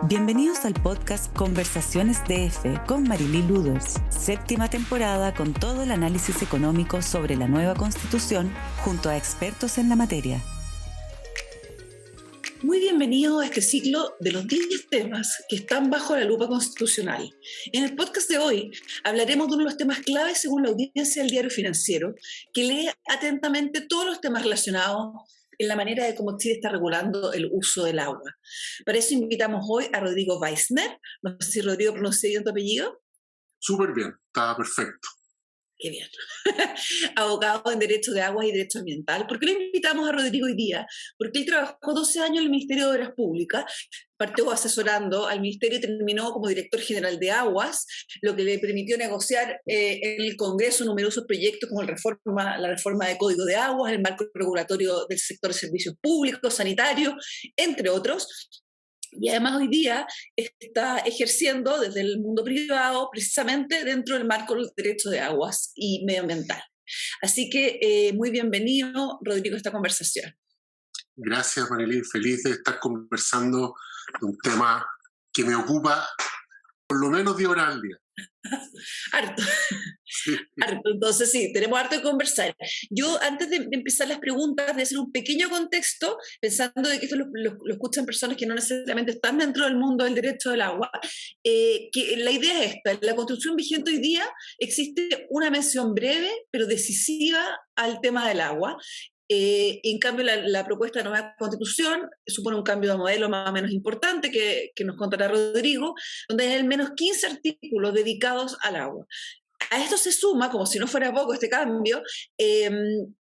Bienvenidos al podcast Conversaciones DF con Marilí Luders, séptima temporada con todo el análisis económico sobre la nueva Constitución junto a expertos en la materia. Muy bienvenido a este ciclo de los 10 temas que están bajo la lupa constitucional. En el podcast de hoy hablaremos de uno de los temas claves según la audiencia del Diario Financiero, que lee atentamente todos los temas relacionados en la manera de cómo Chile está regulando el uso del agua. Para eso invitamos hoy a Rodrigo Weissner. No sé si Rodrigo pronuncia bien tu apellido. Súper bien, está perfecto. Qué bien. Abogado en Derecho de Aguas y Derecho Ambiental. ¿Por qué lo invitamos a Rodrigo hoy día? Porque él trabajó 12 años en el Ministerio de Obras Públicas, partió asesorando al Ministerio y terminó como director general de Aguas, lo que le permitió negociar en el Congreso numerosos proyectos como la reforma de Código de Aguas, el marco regulatorio del sector de servicios públicos, sanitarios, entre otros. Y además hoy día está ejerciendo desde el mundo privado precisamente dentro del marco del derecho de aguas y medioambiental. Así que muy bienvenido, Rodrigo, a esta conversación. Gracias, Marilyn. Feliz de estar conversando de un tema que me ocupa por lo menos 10 horas al día. Harto. Harto. Entonces sí, tenemos harto de conversar. Yo antes de empezar las preguntas, de hacer un pequeño contexto, pensando de que esto lo escuchan personas que no necesariamente están dentro del mundo del derecho del agua, que la idea es esta: en la Constitución vigente hoy día existe una mención breve pero decisiva al tema del agua. En cambio, la propuesta de nueva Constitución supone un cambio de modelo más o menos importante que nos contará Rodrigo, donde hay al menos 15 artículos dedicados al agua. A esto se suma, como si no fuera poco este cambio,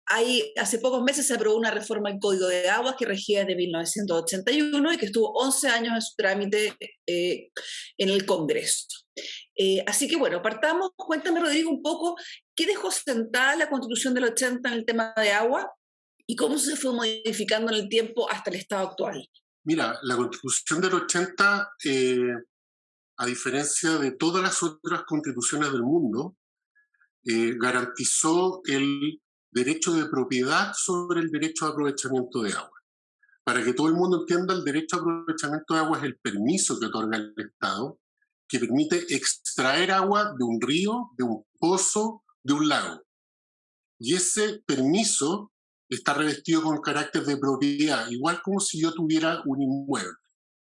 hace pocos meses se aprobó una reforma al Código de Aguas que regía desde 1981 y que estuvo 11 años en su trámite en el Congreso. Así que bueno, partamos. Cuéntame, Rodrigo, un poco qué dejó sentada la Constitución del 80 en el tema de agua y cómo se fue modificando en el tiempo hasta el estado actual. Mira, la Constitución del 80, a diferencia de todas las otras constituciones del mundo, garantizó el derecho de propiedad sobre el derecho de aprovechamiento de agua. Para que todo el mundo entienda, el derecho de aprovechamiento de agua es el permiso que otorga el Estado, que permite extraer agua de un río, de un pozo, de un lago. Y ese permiso está revestido con carácter de propiedad, igual como si yo tuviera un inmueble,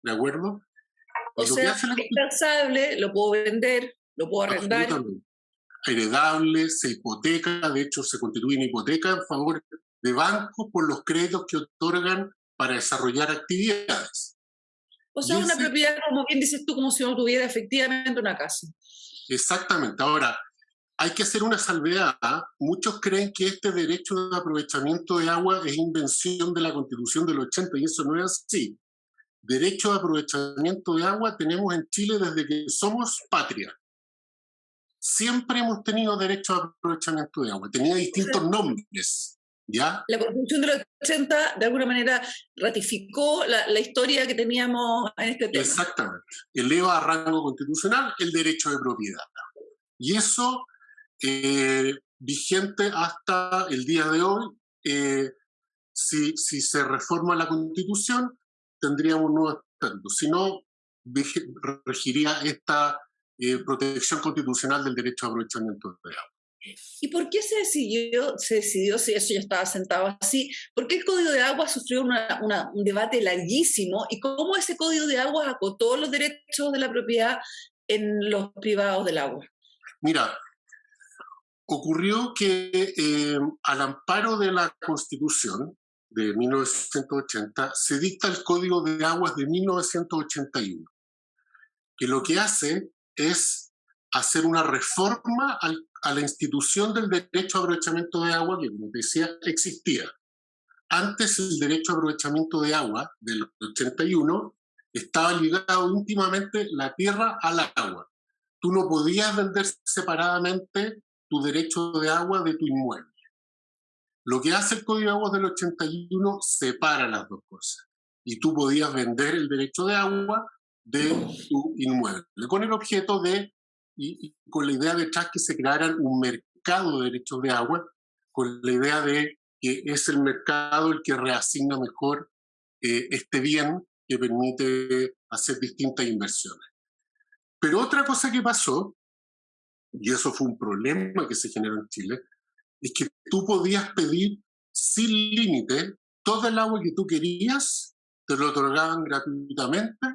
¿de acuerdo? O sea, es transable, lo puedo vender, lo puedo arrendar. Heredable, se hipoteca, de hecho se constituye en hipoteca en favor de bancos por los créditos que otorgan para desarrollar actividades. O sea, una propiedad, como bien dices tú, como si uno tuviera efectivamente una casa. Exactamente. Ahora, hay que hacer una salvedad. Muchos creen que este derecho de aprovechamiento de agua es invención de la Constitución del 80 y eso no es así. Derecho de aprovechamiento de agua tenemos en Chile desde que somos patria. Siempre hemos tenido derecho a aprovechamiento de agua. Tenía distintos nombres, ¿ya? La Constitución del 80, de alguna manera, ratificó la historia que teníamos en este tema. Exactamente. Eleva a rango constitucional el derecho de propiedad. Y eso, vigente hasta el día de hoy, si se reforma la Constitución, tendríamos nuevos estatutos. Si no, regiría esta protección constitucional del derecho a aprovechamiento de agua. ¿Y por qué se decidió, si eso ya estaba sentado así? ¿Por qué el Código de Agua sufrió un debate larguísimo? ¿Y cómo ese Código de Agua acotó los derechos de la propiedad en los privados del agua? Mira, ocurrió que al amparo de la Constitución de 1980 se dicta el Código de Aguas de 1981, que lo que hace es hacer una reforma a la institución del derecho a aprovechamiento de agua que, como te decía, existía. Antes el derecho a aprovechamiento de agua del 81 estaba ligado íntimamente la tierra al agua. Tú no podías vender separadamente tu derecho de agua de tu inmueble. Lo que hace el Código de Aguas del 81 separa las dos cosas. Y tú podías vender el derecho de agua de tu inmueble, con el objeto de, y con la idea detrás que se creara un mercado de derechos de agua, con la idea de que es el mercado el que reasigna mejor este bien que permite hacer distintas inversiones. Pero otra cosa que pasó, y eso fue un problema que se generó en Chile, es que tú podías pedir sin límite todo el agua que tú querías, te lo otorgaban gratuitamente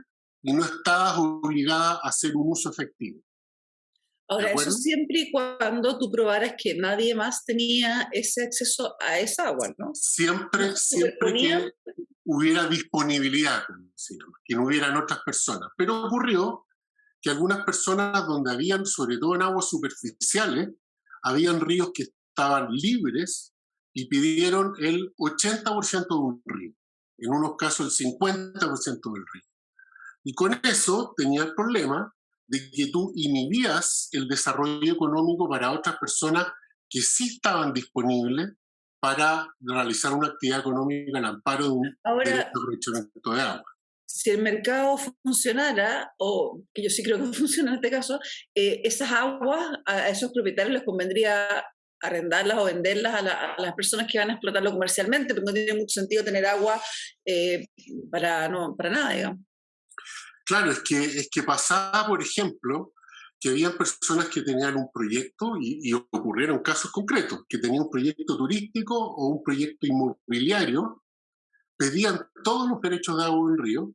y no estabas obligada a hacer un uso efectivo. Ahora, eso siempre y cuando tú probaras que nadie más tenía ese acceso a esa agua, ¿no? Siempre que hubiera disponibilidad, que no hubieran otras personas. Pero ocurrió que algunas personas donde habían, sobre todo en aguas superficiales, habían ríos que estaban libres y pidieron el 80% de un río, en unos casos el 50% del río. Y con eso tenía el problema de que tú inhibías el desarrollo económico para otras personas que sí estaban disponibles para realizar una actividad económica al amparo de un derecho de aprovechamiento de agua. Si el mercado funcionara, o que yo sí creo que funciona en este caso, esas aguas a esos propietarios les convendría arrendarlas o venderlas a las personas que van a explotarlo comercialmente, porque no tiene mucho sentido tener agua para nada, digamos. Claro, es que pasaba, por ejemplo, que había personas que tenían un proyecto, y ocurrieron casos concretos, que tenían un proyecto turístico o un proyecto inmobiliario, pedían todos los derechos de agua en río,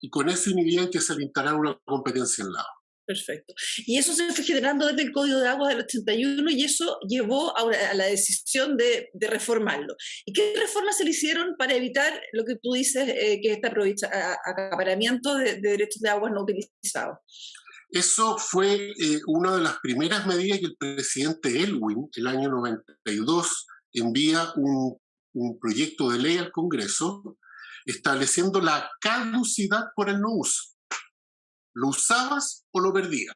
y con eso inhibían que se le instalara una competencia en lado. Perfecto. Y eso se fue generando desde el Código de Aguas del 81 y eso llevó a la decisión de reformarlo. ¿Y qué reformas se le hicieron para evitar lo que tú dices, que es este acaparamiento de derechos de aguas no utilizados? Eso fue una de las primeras medidas que el presidente Elwin, el año 92, envía un proyecto de ley al Congreso estableciendo la caducidad por el no uso. ¿Lo usabas o lo perdías?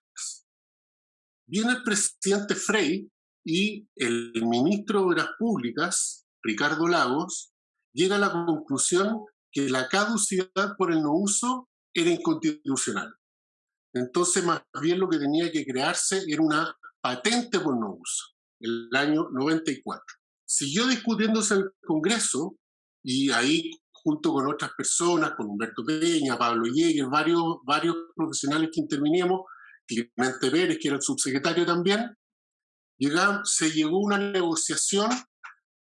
Viene el presidente Frei y el ministro de Obras Públicas, Ricardo Lagos, llega a la conclusión que la caducidad por el no uso era inconstitucional. Entonces, más bien lo que tenía que crearse era una patente por no uso, el año 94. Siguió discutiéndose en el Congreso y ahí, junto con otras personas, con Humberto Peña, Pablo Jäger, varios profesionales que interviníamos, Clemente Pérez, que era el subsecretario también, se llegó a una negociación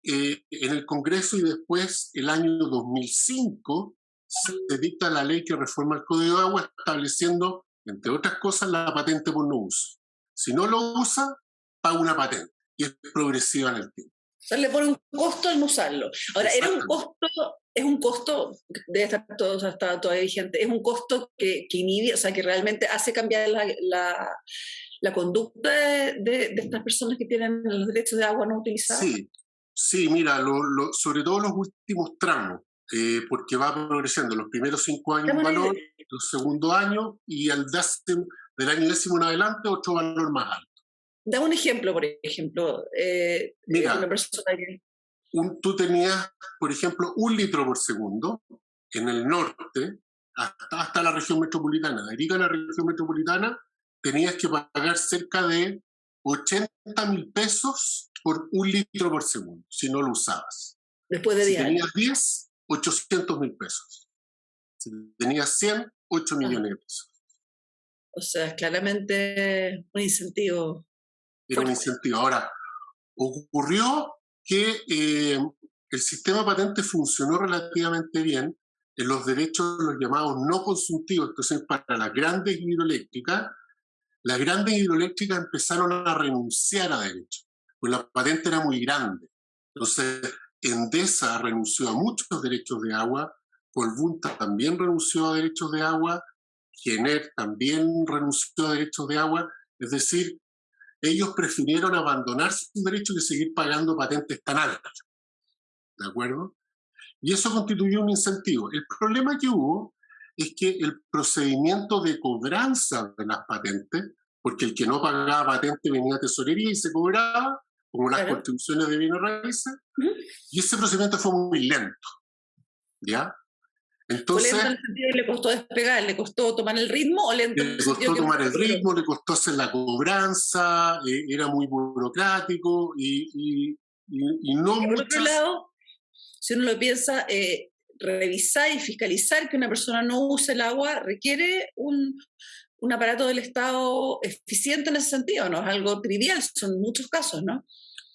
en el Congreso y después, el año 2005, se dicta la ley que reforma el Código de Agua, estableciendo, entre otras cosas, la patente por no uso. Si no lo usa, paga una patente y es progresiva en el tiempo. O sea, le pone un costo al no usarlo. Ahora, es un costo, debe estar todavía vigente, es un costo que inhibe, o sea, que realmente hace cambiar la conducta de estas personas que tienen los derechos de agua no utilizados. Sí, mira, sobre todo los últimos tramos, porque va progresando los primeros 5 años un valor, el segundo año, y del año 10º en adelante otro valor más alto. Da un ejemplo, por ejemplo. Mira, una persona que... tú tenías, por ejemplo, 1 litro por segundo en el norte, hasta la región metropolitana. De Arica a la región metropolitana tenías que pagar cerca de 80.000 pesos por 1 litro por segundo, si no lo usabas. Después de 10 años. Si tenías 10, 800.000 pesos. Si tenías 100, 8 millones de pesos. O sea, claramente un incentivo. Era un incentivo. Ahora, ocurrió que el sistema patente funcionó relativamente bien en los derechos, los llamados no consumtivos. Entonces, para las grandes hidroeléctricas empezaron a renunciar a derechos, pues la patente era muy grande. Entonces, Endesa renunció a muchos derechos de agua, Colbún también renunció a derechos de agua, Gener también renunció a derechos de agua, es decir, ellos prefirieron abandonar sus derechos que seguir pagando patentes tan altas. ¿De acuerdo? Y eso constituyó un incentivo. El problema que hubo es que el procedimiento de cobranza de las patentes, porque el que no pagaba patente venía a tesorería y se cobraba, como las contribuciones de bienes raíces, y ese procedimiento fue muy lento. ¿Ya? Entonces, ¿Fue lento en el sentido de le costó despegar, le costó tomar el ritmo o lento? Le costó tomar el ritmo, le costó hacer la cobranza, era muy burocrático y no por muchas... otro lado, si uno lo piensa, revisar y fiscalizar que una persona no use el agua requiere un aparato del Estado eficiente en ese sentido, no es algo trivial, son muchos casos, ¿no?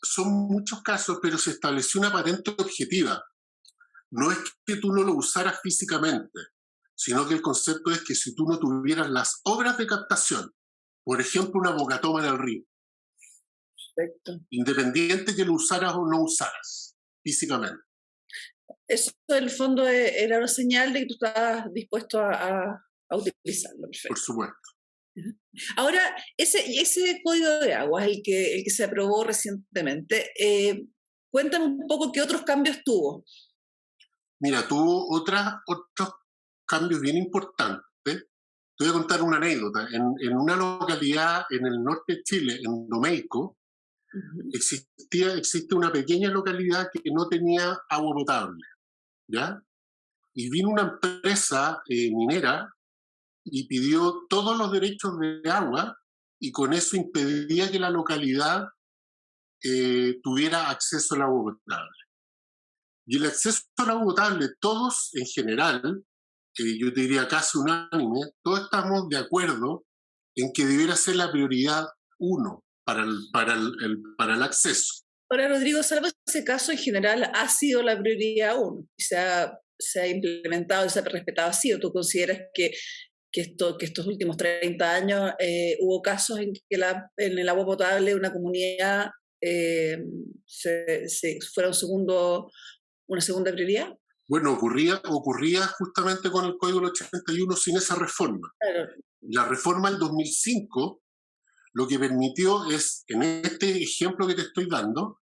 Son muchos casos, pero se estableció una patente objetiva. No es que tú no lo usaras físicamente, sino que el concepto es que si tú no tuvieras las obras de captación, por ejemplo, una bocatoma en el río, Perfecto. independiente que lo usaras o no usaras físicamente. Eso en el fondo era una señal de que tú estabas dispuesto a utilizarlo. Perfecto. Por supuesto. Ahora, ese código de aguas, el que se aprobó recientemente, cuéntame un poco qué otros cambios tuvo. Mira, tuvo otros cambios bien importantes. Te voy a contar una anécdota. En una localidad en el norte de Chile, en Domeico, existe una pequeña localidad que no tenía agua potable, ¿ya? Y vino una empresa minera y pidió todos los derechos de agua y con eso impedía que la localidad tuviera acceso al agua potable. Y el acceso al agua potable, todos en general, yo te diría casi unánime, todos estamos de acuerdo en que debiera ser la prioridad 1 para el acceso. Ahora, Rodrigo, salvo ese caso, en general ha sido la prioridad 1. Se ha implementado y se ha respetado así. ¿O tú consideras que estos últimos 30 años hubo casos en que en el agua potable una comunidad fuera una segunda prioridad? Bueno, ocurría justamente con el Código del 81 sin esa reforma. Claro. La reforma del 2005 lo que permitió es, en este ejemplo que te estoy dando,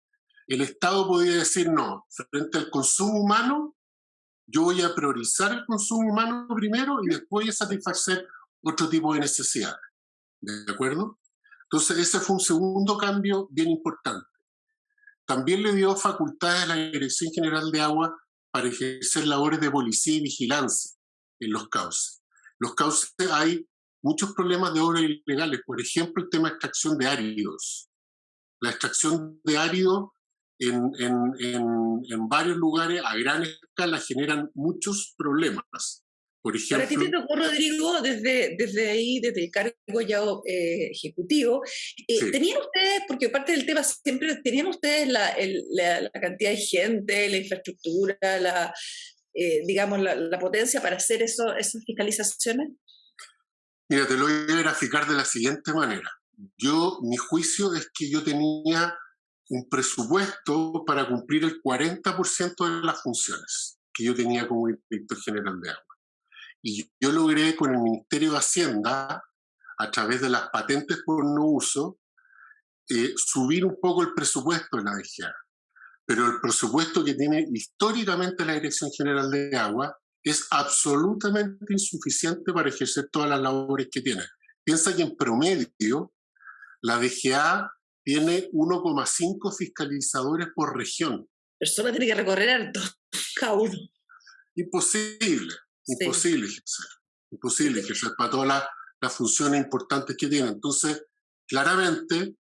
el Estado podía decir no, frente al consumo humano, yo voy a priorizar el consumo humano primero y después voy a satisfacer otro tipo de necesidades. ¿De acuerdo? Entonces ese fue un segundo cambio bien importante. También le dio facultades a la Dirección General de Agua para ejercer labores de policía y vigilancia en los cauces. Los cauces hay muchos problemas de obras ilegales, por ejemplo, el tema de extracción de áridos. La extracción de áridos en varios lugares a gran escala generan muchos problemas. Por ejemplo, para ti te tocó, Rodrigo, desde ahí, desde el cargo ya ejecutivo, sí. ¿Tenían ustedes, porque parte del tema siempre, tenían ustedes la cantidad de gente, la infraestructura, digamos, la potencia para hacer esas fiscalizaciones? Mira, te lo voy a graficar de la siguiente manera. Mi juicio es que yo tenía un presupuesto para cumplir el 40% de las funciones que yo tenía como director general de agua. Y yo logré con el Ministerio de Hacienda, a través de las patentes por no uso, subir un poco el presupuesto de la DGA. Pero el presupuesto que tiene históricamente la Dirección General de Agua es absolutamente insuficiente para ejercer todas las labores que tiene. Piensa que en promedio la DGA tiene 1,5 fiscalizadores por región. Persona tiene que recorrer harto, cada uno. Imposible ejercer para todas las funciones importantes que tiene. Entonces, claramente,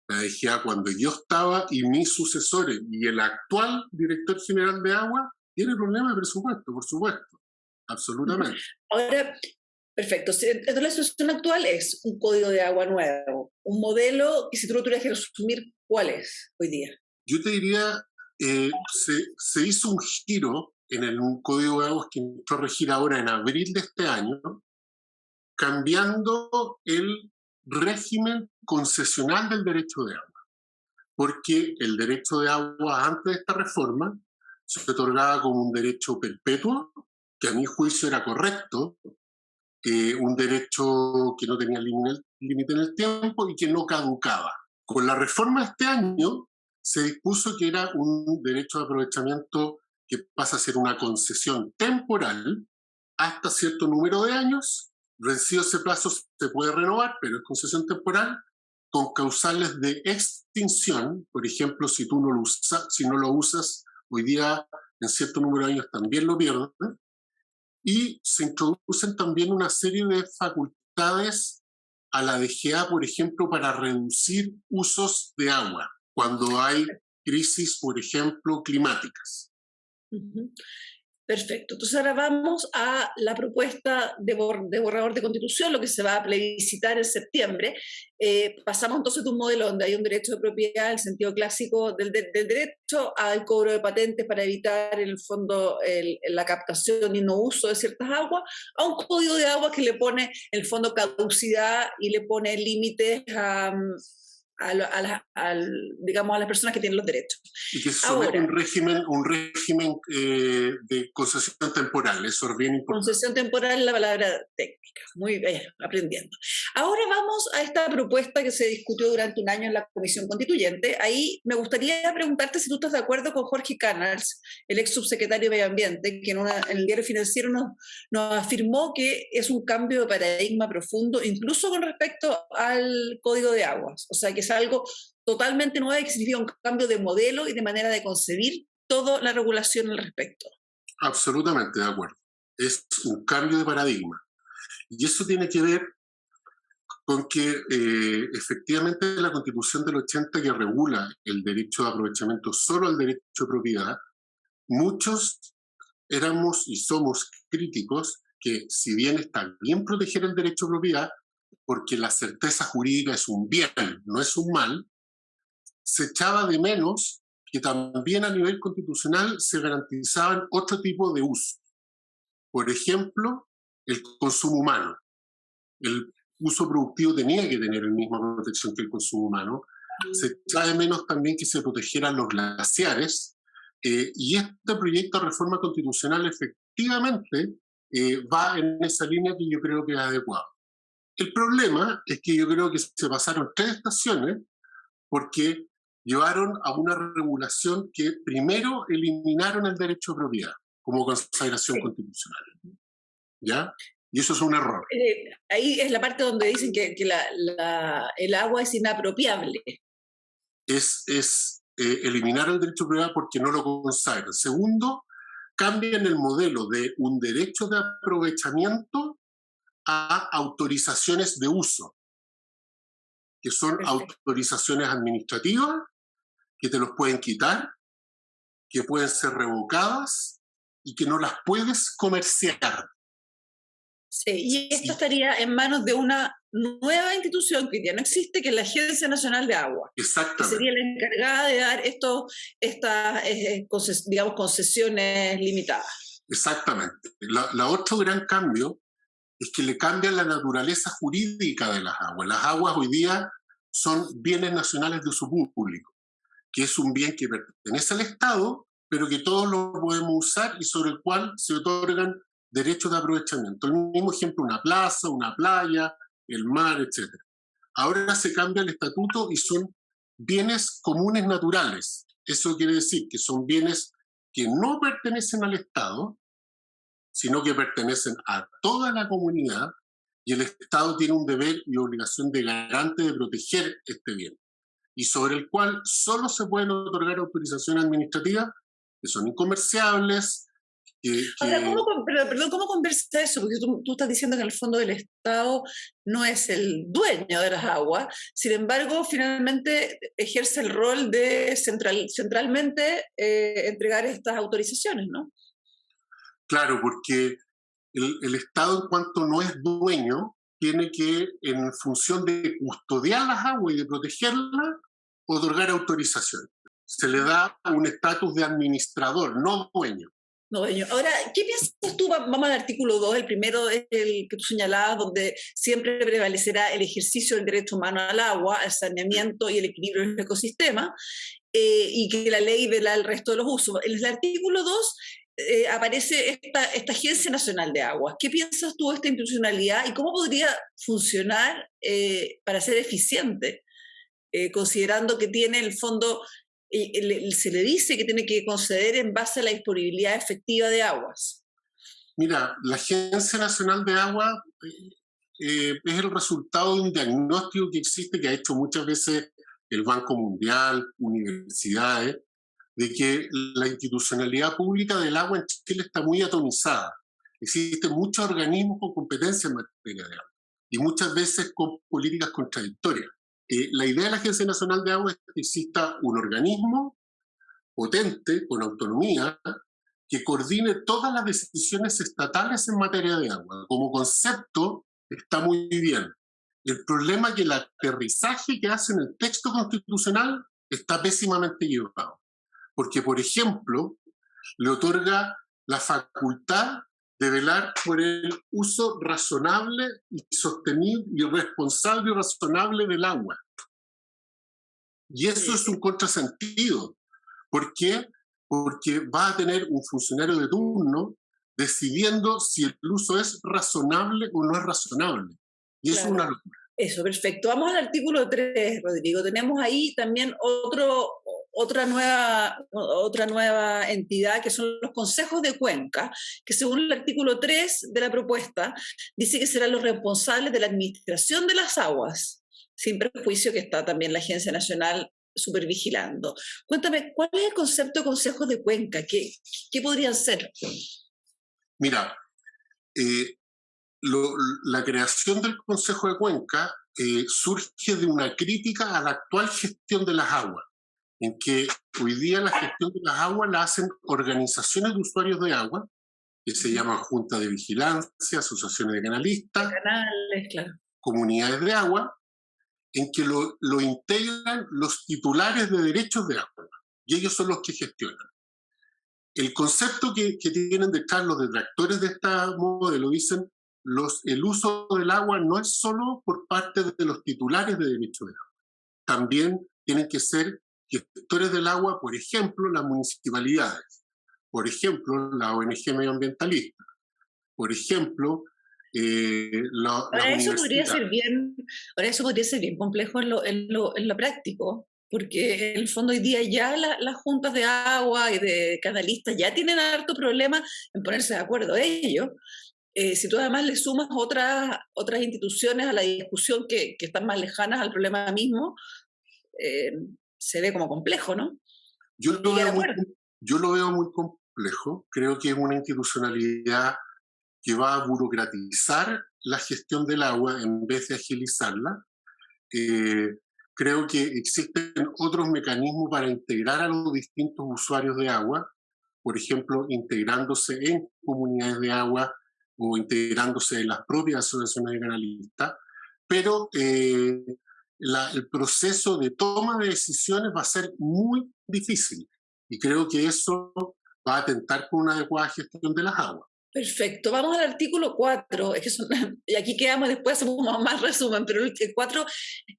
la DGA, cuando yo estaba y mis sucesores y el actual director general de agua, tiene problemas de presupuesto, por supuesto, absolutamente. Ahora, perfecto. Entonces la situación actual es un código de agua nuevo, un modelo que si tú lo tuvieras que resumir, ¿cuál es hoy día? Yo te diría, se hizo un giro en un código de aguas que entró a regir ahora en abril de este año, cambiando el régimen concesional del derecho de agua. Porque el derecho de agua antes de esta reforma se otorgaba como un derecho perpetuo, que a mi juicio era correcto, un derecho que no tenía límite en el tiempo y que no caducaba. Con la reforma de este año se dispuso que era un derecho de aprovechamiento que pasa a ser una concesión temporal hasta cierto número de años. Vencido ese plazo se puede renovar, pero es concesión temporal, con causales de extinción. Por ejemplo, si no lo usas hoy día, en cierto número de años también lo pierden. Y se introducen también una serie de facultades a la DGA, por ejemplo, para reducir usos de agua, cuando hay crisis, por ejemplo, climáticas. Perfecto. Entonces ahora vamos a la propuesta de borrador de constitución, lo que se va a plebiscitar en septiembre. Pasamos entonces de un modelo donde hay un derecho de propiedad, el sentido clásico del derecho al cobro de patentes para evitar en el fondo la captación y no uso de ciertas aguas, a un código de aguas que le pone en el fondo caducidad y le pone límites digamos, a las personas que tienen los derechos. Y que se somete un régimen de concesión temporal, eso es bien importante. Concesión temporal es la palabra técnica, muy bien, aprendiendo. Ahora vamos a esta propuesta que se discutió durante un año en la Comisión Constituyente. Ahí me gustaría preguntarte si tú estás de acuerdo con Jorge Canals, el ex subsecretario de Medio Ambiente, que en el Diario Financiero nos afirmó que es un cambio de paradigma profundo, incluso con respecto al Código de Aguas. O sea, que es algo totalmente nuevo y que significa un cambio de modelo y de manera de concebir toda la regulación al respecto. Absolutamente de acuerdo. Es un cambio de paradigma. Y eso tiene que ver con que efectivamente la Constitución del 80, que regula el derecho de aprovechamiento solo al derecho de propiedad, muchos éramos y somos críticos que, si bien está bien proteger el derecho de propiedad, porque la certeza jurídica es un bien, no es un mal, se echaba de menos que también a nivel constitucional se garantizaban otro tipo de uso. Por ejemplo, el consumo humano. El uso productivo tenía que tener la misma protección que el consumo humano. Se echaba de menos también que se protegieran los glaciares. Y este proyecto de reforma constitucional efectivamente va en esa línea que yo creo que es adecuado. El problema es que yo creo que se pasaron 3 estaciones porque llevaron a una regulación que primero eliminaron el derecho de propiedad como consagración constitucional. ¿Ya? Y eso es un error. Ahí es la parte donde dicen que el agua es inapropiable. Es eliminar el derecho de propiedad porque no lo consagran. Segundo, cambian el modelo de un derecho de aprovechamiento a autorizaciones de uso, que son autorizaciones administrativas, que te los pueden quitar, que pueden ser revocadas y que no las puedes comerciar. Sí, y esto estaría en manos de una nueva institución que ya no existe, que es la Agencia Nacional de Agua. Exactamente. Que sería la encargada de dar estas digamos, concesiones limitadas. Exactamente. La otro gran cambio es que le cambian la naturaleza jurídica de las aguas. Las aguas hoy día son bienes nacionales de uso público, que es un bien que pertenece al Estado, pero que todos lo podemos usar y sobre el cual se otorgan derechos de aprovechamiento. El mismo ejemplo, una plaza, una playa, el mar, etc. Ahora se cambia el estatuto y son bienes comunes naturales. Eso quiere decir que son bienes que no pertenecen al Estado, sino que pertenecen a toda la comunidad, y el Estado tiene un deber y obligación de garante de proteger este bien, y sobre el cual solo se pueden otorgar autorizaciones administrativas que son incomerciables. Ahora, ¿cómo conversa eso? Porque tú estás diciendo que en el fondo el Estado no es el dueño de las aguas, sin embargo, finalmente ejerce el rol de centralmente entregar estas autorizaciones, ¿no? Claro, porque el Estado, en cuanto no es dueño, tiene que, en función de custodiar las aguas y de protegerlas, otorgar autorizaciones. Se le da un estatus de administrador, no dueño. No, dueño. Ahora, ¿qué piensas tú? Vamos al artículo 2, el primero es el que tú señalabas, donde siempre prevalecerá el ejercicio del derecho humano al agua, al saneamiento y el equilibrio del ecosistema, y que la ley vela el resto de los usos. En el artículo 2 aparece esta Agencia Nacional de Aguas. ¿Qué piensas tú de esta institucionalidad y cómo podría funcionar para ser eficiente, considerando que tiene el fondo, se le dice que tiene que conceder en base a la disponibilidad efectiva de aguas? Mira, la Agencia Nacional de Agua es el resultado de un diagnóstico que existe, que ha hecho muchas veces el Banco Mundial, universidades, de que la institucionalidad pública del agua en Chile está muy atomizada. Existen muchos organismos con competencia en materia de agua y muchas veces con políticas contradictorias. La idea de la Agencia Nacional de Agua es que exista un organismo potente, con autonomía, que coordine todas las decisiones estatales en materia de agua. Como concepto está muy bien. El problema es que el aterrizaje que hace en el texto constitucional está pésimamente llevado. Porque, por ejemplo, le otorga la facultad de velar por el uso razonable y sostenible y responsable y razonable del agua. Y eso es un contrasentido. ¿Por qué? Porque va a tener un funcionario de turno decidiendo si el uso es razonable o no es razonable. Y eso es una locura. Eso, perfecto. Vamos al artículo 3, Rodrigo. Tenemos ahí también otra nueva entidad, que son los consejos de cuenca, que según el artículo 3 de la propuesta, dice que serán los responsables de la administración de las aguas, sin perjuicio que está también la Agencia Nacional supervigilando. Cuéntame, ¿cuál es el concepto de consejos de cuenca? ¿Qué podrían ser? Mira, la creación del Consejo de Cuenca surge de una crítica a la actual gestión de las aguas, en que hoy día la gestión de las aguas la hacen organizaciones de usuarios de agua, que se llaman juntas de vigilancia, asociaciones de canalistas, Canales, claro. comunidades de agua, en que lo integran los titulares de derechos de agua, y ellos son los que gestionan. El concepto que tienen detrás los detractores de este modelo dicen el uso del agua no es solo por parte de los titulares de derechos de agua. También tienen que ser gestores del agua, por ejemplo, las municipalidades, por ejemplo, la ONG medioambientalista, por ejemplo, ahora eso podría ser bien complejo en lo práctico, porque en el fondo hoy día ya las juntas de agua y de canalistas ya tienen harto problema en ponerse de acuerdo ellos. Si tú además le sumas otras instituciones a la discusión que están más lejanas al problema mismo, se ve como complejo, ¿no? Yo lo veo muy complejo. Creo que es una institucionalidad que va a burocratizar la gestión del agua en vez de agilizarla. Creo que existen otros mecanismos para integrar a los distintos usuarios de agua, por ejemplo, integrándose en comunidades de agua o integrándose en las propias asociaciones de canalistas, pero el proceso de toma de decisiones va a ser muy difícil y creo que eso va a atentar con una adecuada gestión de las aguas. Perfecto, vamos al artículo 4, y aquí quedamos, después hacemos más resumen, pero el 4,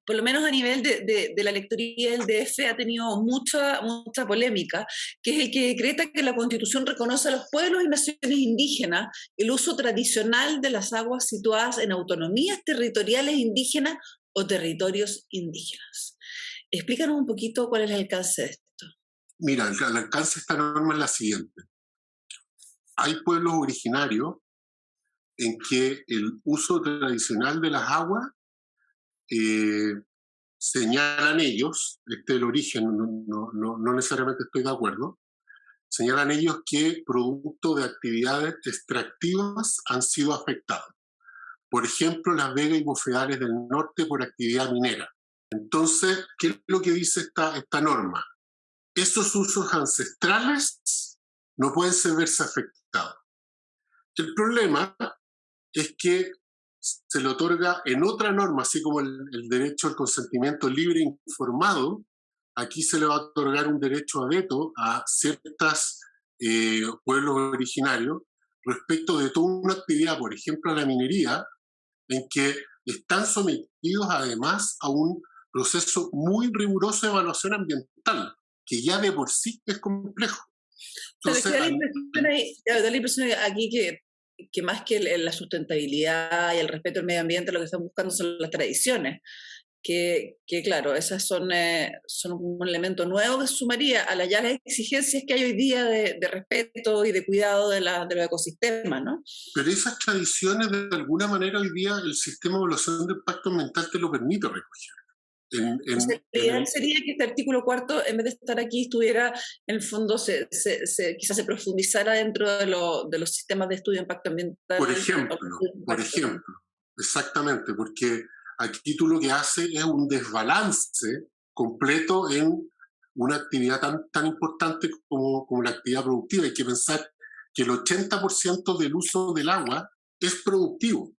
por lo menos a nivel de la lectoría del DF, ha tenido mucha polémica, que es el que decreta que la Constitución reconoce a los pueblos y naciones indígenas el uso tradicional de las aguas situadas en autonomías territoriales indígenas o territorios indígenas. Explícanos un poquito cuál es el alcance de esto. Mira, el alcance de esta norma es la siguiente. Hay pueblos originarios en que el uso tradicional de las aguas señalan ellos, este es el origen, no necesariamente estoy de acuerdo, señalan ellos que producto de actividades extractivas han sido afectados. Por ejemplo, las vegas y bofedales del norte por actividad minera. Entonces, ¿qué es lo que dice esta norma? Esos usos ancestrales no pueden verse afectados. El problema es que se le otorga en otra norma, así como el derecho al consentimiento libre e informado, aquí se le va a otorgar un derecho a veto a ciertos pueblos originarios respecto de toda una actividad, por ejemplo, a la minería, en que están sometidos además a un proceso muy riguroso de evaluación ambiental, que ya de por sí es complejo. Entonces, da la impresión aquí que más que la sustentabilidad y el respeto al medio ambiente, lo que están buscando son las tradiciones, que claro, esas son un elemento nuevo que se sumaría a las exigencias que hay hoy día de respeto y de cuidado de los ecosistemas, ¿no? Pero esas tradiciones, de alguna manera, hoy día el sistema de evaluación de impacto ambiental te lo permite recoger. Lo ideal sería que este artículo 4, en vez de estar aquí, estuviera, en el fondo, quizás se profundizara dentro de los sistemas de estudio de impacto ambiental. Por ejemplo, exactamente, porque aquí tú lo que haces es un desbalance completo en una actividad tan importante como la actividad productiva. Hay que pensar que el 80% del uso del agua es productivo.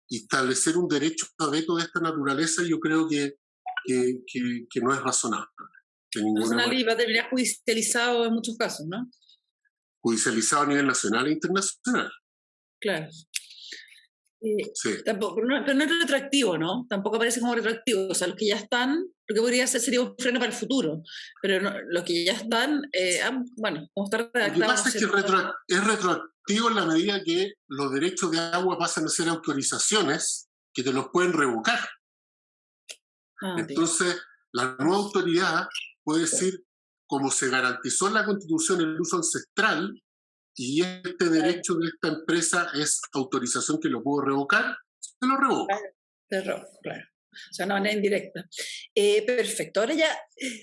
Y establecer un derecho a veto de esta naturaleza yo creo que no es razonable. Razonable y va a terminar judicializado en muchos casos, ¿no? Judicializado a nivel nacional e internacional. Claro. Sí. Tampoco, pero no es retroactivo, ¿no? Tampoco aparece como retroactivo. O sea, los que ya están, lo que podría hacer sería un freno para el futuro. Pero no, los que ya están, bueno, como está redactado... Lo que pasa es que es retroactivo en la medida que los derechos de agua pasan a ser autorizaciones que te los pueden revocar. Entonces, la nueva autoridad puede decir, como se garantizó en la Constitución el uso ancestral, y este derecho de esta empresa es autorización que lo puedo revocar, se lo revoco. Claro. O sea, no manera indirecta. Perfecto. Ahora ya,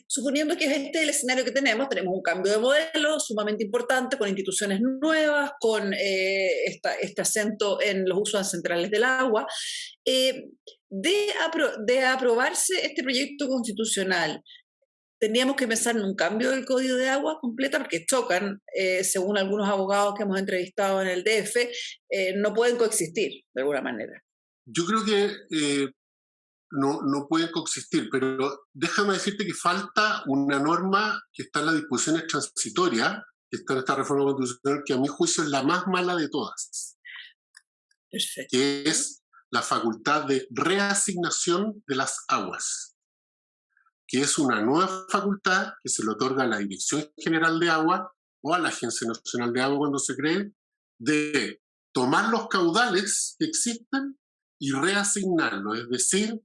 suponiendo que este es el escenario que tenemos un cambio de modelo sumamente importante, con instituciones nuevas, con este acento en los usos ancestrales del agua. De aprobarse este proyecto constitucional, tendríamos que pensar en un cambio del Código de Agua completa, porque chocan, según algunos abogados que hemos entrevistado en el DF, no pueden coexistir de alguna manera. Yo creo que no pueden coexistir, pero déjame decirte que falta una norma que está en las disposiciones transitorias, que está en esta reforma constitucional, que a mi juicio es la más mala de todas. Perfecto. Que es la facultad de reasignación de las aguas, que es una nueva facultad que se le otorga a la Dirección General de Agua o a la Agencia Nacional de Agua cuando se cree, de tomar los caudales que existen y reasignarlos. Es decir,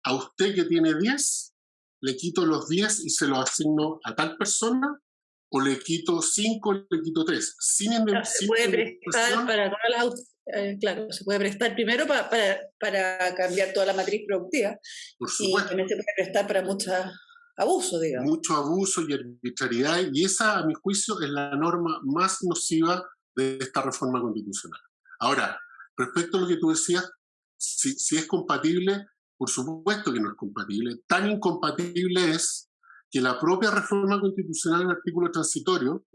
a usted que tiene 10, le quito los 10 y se los asigno a tal persona, o le quito 5, le quito 3. Se puede prestar para todas las... claro, se puede prestar primero para cambiar toda la matriz productiva. Por supuesto. Y también se puede prestar para mucho abuso, digamos. Mucho abuso y arbitrariedad, y esa, a mi juicio, es la norma más nociva de esta reforma constitucional. Ahora, respecto a lo que tú decías, si es compatible, por supuesto que no es compatible. Tan incompatible es que la propia reforma constitucional en el artículo transitorio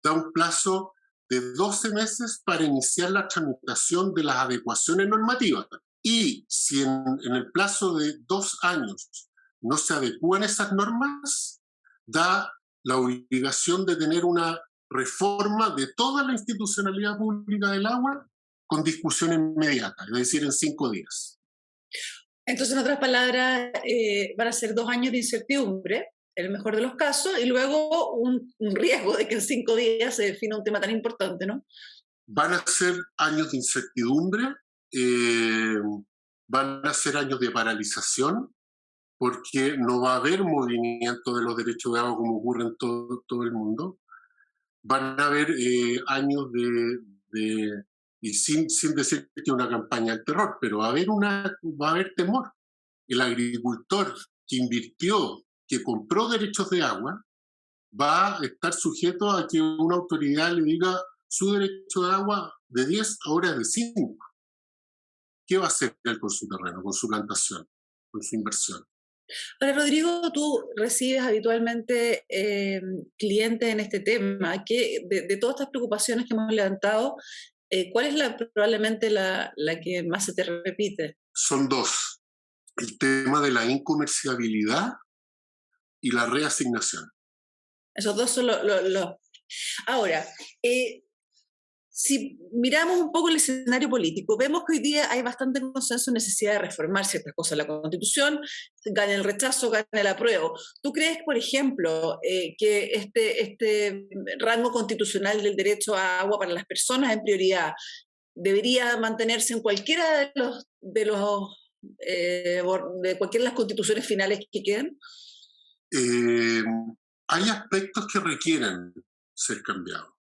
da un plazo de 12 meses para iniciar la tramitación de las adecuaciones normativas. Y si en el plazo de 2 años no se adecúan esas normas, da la obligación de tener una reforma de toda la institucionalidad pública del agua con discusión inmediata, es decir, en 5 días. Entonces, en otras palabras, van a ser 2 años de incertidumbre, en el mejor de los casos, y luego un riesgo de que en 5 días se defina un tema tan importante, ¿no? Van a ser años de incertidumbre, van a ser años de paralización, porque no va a haber movimiento de los derechos de agua como ocurre en todo el mundo. Van a haber años y sin decir que una campaña de terror, pero va a haber temor. El agricultor que invirtió, que compró derechos de agua, va a estar sujeto a que una autoridad le diga su derecho de agua de 10 ahora es de 5. ¿Qué va a hacer él con su terreno, con su plantación, con su inversión? Ahora, Rodrigo, tú recibes habitualmente clientes en este tema. De todas estas preocupaciones que hemos levantado, ¿cuál es probablemente la que más se te repite? Son 2. El tema de la incomerciabilidad y la reasignación. Esos 2 son los... Ahora, si miramos un poco el escenario político, vemos que hoy día hay bastante consenso en necesidad de reformar ciertas cosas en la Constitución, gane el rechazo, gane el apruebo. ¿Tú crees, por ejemplo, que este rango constitucional del derecho a agua para las personas en prioridad debería mantenerse en cualquiera de cualquiera de las constituciones finales que queden? Hay aspectos que requieren ser cambiados,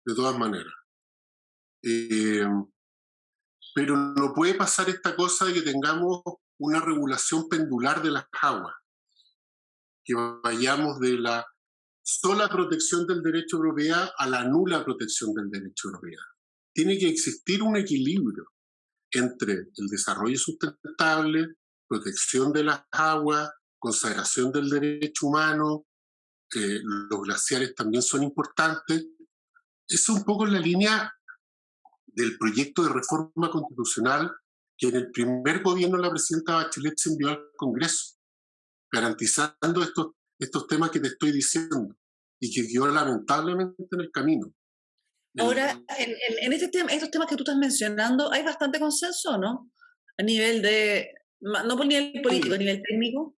de todas maneras. Pero no puede pasar esta cosa de que tengamos una regulación pendular de las aguas, que vayamos de la sola protección del derecho de propiedad a la nula protección del derecho de propiedad. Tiene que existir un equilibrio entre el desarrollo sustentable, protección de las aguas, consagración del derecho humano. Los glaciares también son importantes, es un poco en la línea del proyecto de reforma constitucional que en el primer gobierno de la presidenta Bachelet se envió al Congreso, garantizando estos temas que te estoy diciendo y que quedó lamentablemente en el camino. Ahora, en estos temas que tú estás mencionando, ¿hay bastante consenso o no? A nivel no por nivel político, a nivel técnico.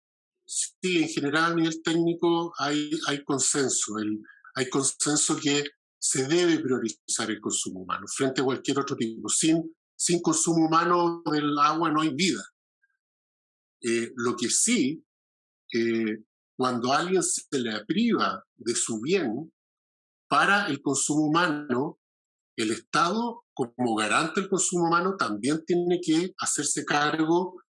Sí, en general a nivel técnico hay consenso. Hay consenso que se debe priorizar el consumo humano frente a cualquier otro tipo. Sin consumo humano del agua no hay vida. Lo que sí, cuando a alguien se le priva de su bien para el consumo humano, el Estado, como garante del consumo humano, también tiene que hacerse cargo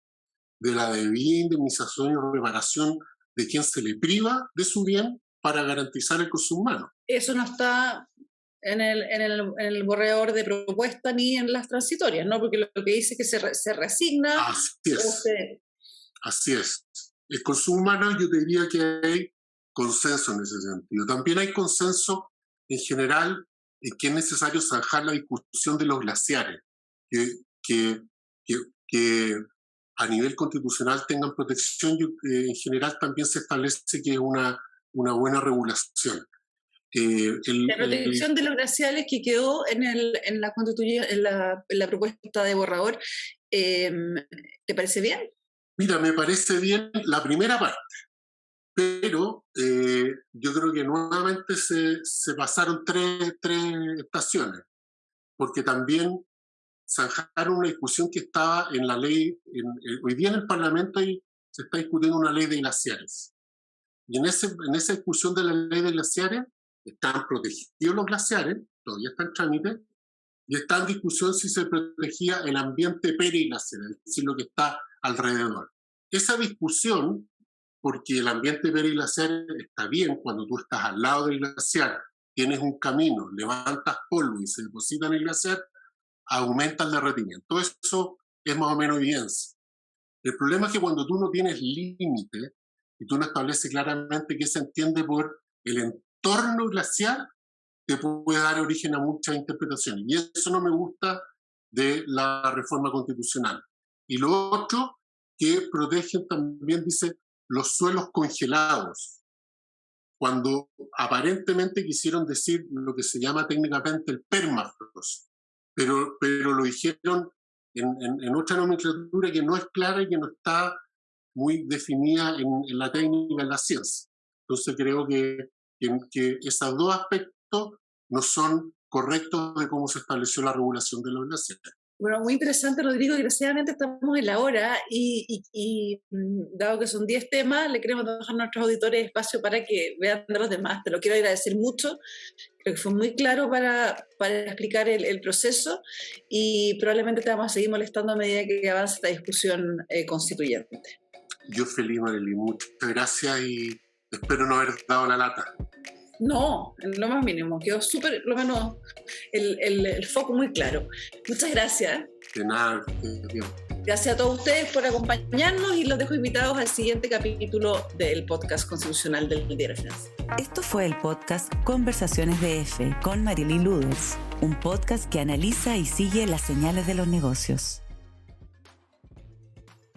de la debida indemnización y reparación de quien se le priva de su bien para garantizar el consumo humano. Eso no está en el borrador de propuesta ni en las transitorias, ¿no? Porque lo que dice es que se reasigna. Así es. El consumo humano, yo te diría que hay consenso en ese sentido. También hay consenso en general en que es necesario zanjar la discusión de los glaciares, que a nivel constitucional tengan protección. En general también se establece que es una buena regulación. La protección de los glaciares que quedó en la propuesta de borrador, ¿te parece bien? Mira, me parece bien la primera parte, pero yo creo que nuevamente se pasaron tres estaciones, porque también zanjaron una discusión que estaba en la ley, hoy día en el Parlamento se está discutiendo una ley de glaciares. Y en esa discusión de la ley de glaciares están protegidos los glaciares, todavía está en trámite, y está en discusión si se protegía el ambiente periglacial, es decir, lo que está alrededor. Esa discusión, porque el ambiente periglacial está bien cuando tú estás al lado del glaciar, tienes un camino, levantas polvo y se deposita en el glaciar, aumenta el derretimiento. Eso es más o menos evidencia. El problema es que cuando tú no tienes límite y tú no estableces claramente qué se entiende por el entorno glaciar, te puede dar origen a muchas interpretaciones. Y eso no me gusta de la reforma constitucional. Y lo otro, que protegen también, dice, los suelos congelados, cuando aparentemente quisieron decir lo que se llama técnicamente el permafrost, pero lo dijeron en otra nomenclatura que no es clara y que no está muy definida en la técnica, en la ciencia. Entonces creo que esos dos aspectos no son correctos de cómo se estableció la regulación de los glaciares. Bueno, muy interesante, Rodrigo. Desgraciadamente estamos en la hora y dado que son 10 temas, le queremos dejar a nuestros auditores espacio para que vean de los demás. Te lo quiero agradecer mucho. Creo que fue muy claro para explicar el proceso y probablemente te vamos a seguir molestando a medida que avance esta discusión constituyente. Yo feliz, Marily. Muchas gracias y espero no haber dado la lata. No, en lo más mínimo. Quedó súper, lo menos, el foco muy claro. Muchas gracias. De nada. Gracias a todos ustedes por acompañarnos y los dejo invitados al siguiente capítulo del podcast constitucional del Diario de Finanzas. Esto fue el podcast Conversaciones de F con Marily Luders, un podcast que analiza y sigue las señales de los negocios.